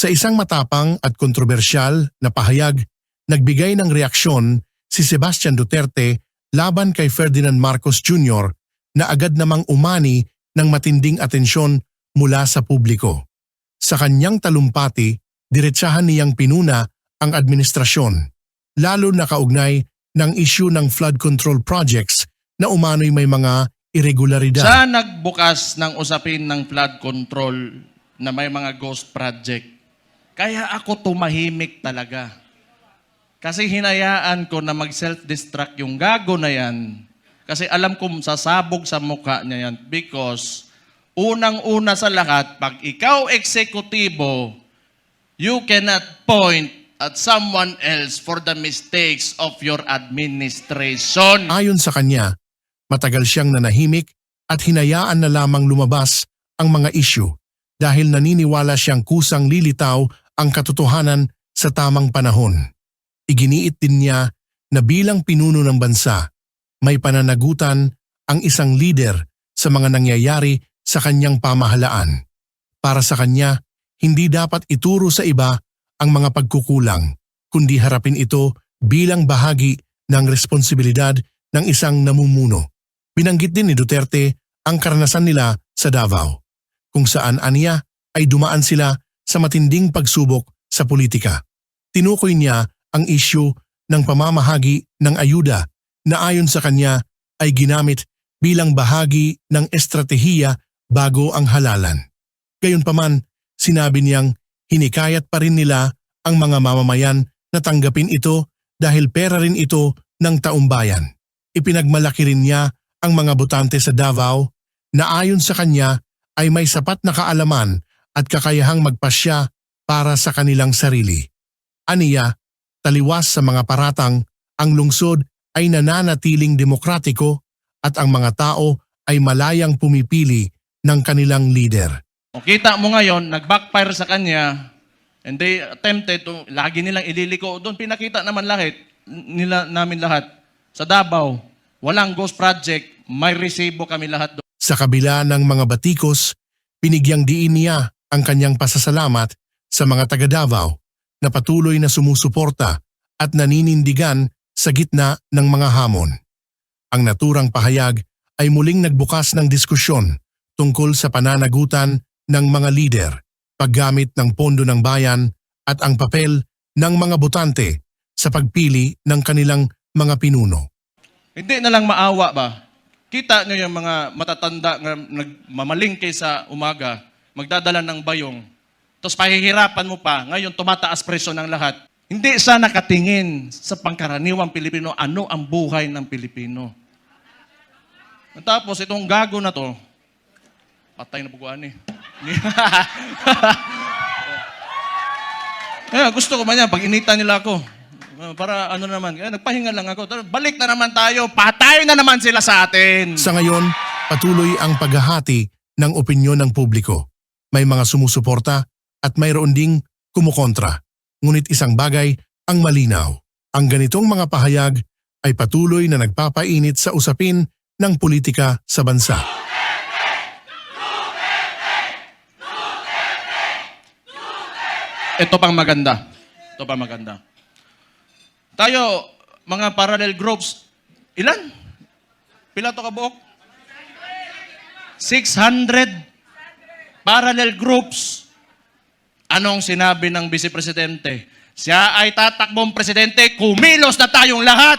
Sa isang matapang at kontrobersyal na pahayag, nagbigay ng reaksyon si Sebastian Duterte laban kay Ferdinand Marcos Jr. na agad namang umani ng matinding atensyon mula sa publiko. Sa kanyang talumpati, diretsahan niyang pinuna ang administrasyon, lalo na kaugnay ng issue ng flood control projects na umano'y may mga irregularidad. Siya nagbukas ng usapin ng flood control na may mga ghost project. Kaya ako tumahimik talaga. Kasi hinayaan ko na mag-self-destruct yung gago na yan. Kasi alam ko sasabog sa mukha niya yan. Because unang-una sa lahat, pag ikaw eksekutibo, you cannot point at someone else for the mistakes of your administration. Ayon sa kanya, matagal siyang nanahimik at hinayaan na lamang lumabas ang mga issue dahil naniniwala siyang kusang lilitaw ang katotohanan sa tamang panahon. Iginiit din niya na bilang pinuno ng bansa, may pananagutan ang isang leader sa mga nangyayari sa kanyang pamahalaan. Para sa kanya, hindi dapat ituro sa iba ang mga pagkukulang, kundi harapin ito bilang bahagi ng responsibilidad ng isang namumuno. Binanggit din ni Duterte ang karanasan nila sa Davao, kung saan aniya ay dumaan sila sa matinding pagsubok sa politika. Tinukoy niya ang issue ng pamamahagi ng ayuda na ayon sa kanya ay ginamit bilang bahagi ng estratehiya bago ang halalan. Gayunpaman, sinabi niyang hinikayat pa rin nila ang mga mamamayan na tanggapin ito dahil pera rin ito ng taumbayan. Ipinagmalaki rin niya ang mga botante sa Davao na ayon sa kanya ay may sapat na kaalaman at kakayahang magpasya para sa kanilang sarili. Aniya, taliwas sa mga paratang, ang lungsod ay nananatiling demokratiko at ang mga tao ay malayang pumipili ng kanilang leader. Kita mo ngayon, nag-backfire sa kanya, and they attempted to, lagi nilang ililiko. Doon pinakita naman namin lahat. Sa Davao, walang ghost project, may resibo kami lahat doon. Sa kabila ng mga batikos, binigyang diin niya ang kanyang pasasalamat sa mga taga Davao na patuloy na sumusuporta at naninindigan sa gitna ng mga hamon. Ang naturang pahayag ay muling nagbukas ng diskusyon tungkol sa pananagutan ng mga lider, paggamit ng pondo ng bayan at ang papel ng mga botante sa pagpili ng kanilang mga pinuno. Hindi na lang maawa ba? Kita nyo yung mga matatanda na nagmamalingke sa umaga, magdadala ng bayong, tapos pahihirapan mo pa, ngayon tumataas presyo ng lahat. Hindi siya nakatingin sa pangkaraniwang Pilipino, ano ang buhay ng Pilipino. Tapos itong gago na to, patay na buguan eh. Gusto ko man yan, pag inita nila ako, para ano naman, nagpahinga lang ako. Balik na naman tayo, patay na naman sila sa atin. Sa ngayon, patuloy ang paghahati ng opinyon ng publiko. May mga sumusuporta at mayroon ding kumukontra. Ngunit isang bagay ang malinaw. Ang ganitong mga pahayag ay patuloy na nagpapainit sa usapin ng politika sa bansa. Ito pang maganda. Ito pang maganda. Tayo, mga parallel groups, ilan? Pila to kabuok? 600 parallel groups. Anong sinabi ng Vice Presidente? Siya ay tatakbong presidente, kumilos na tayong lahat.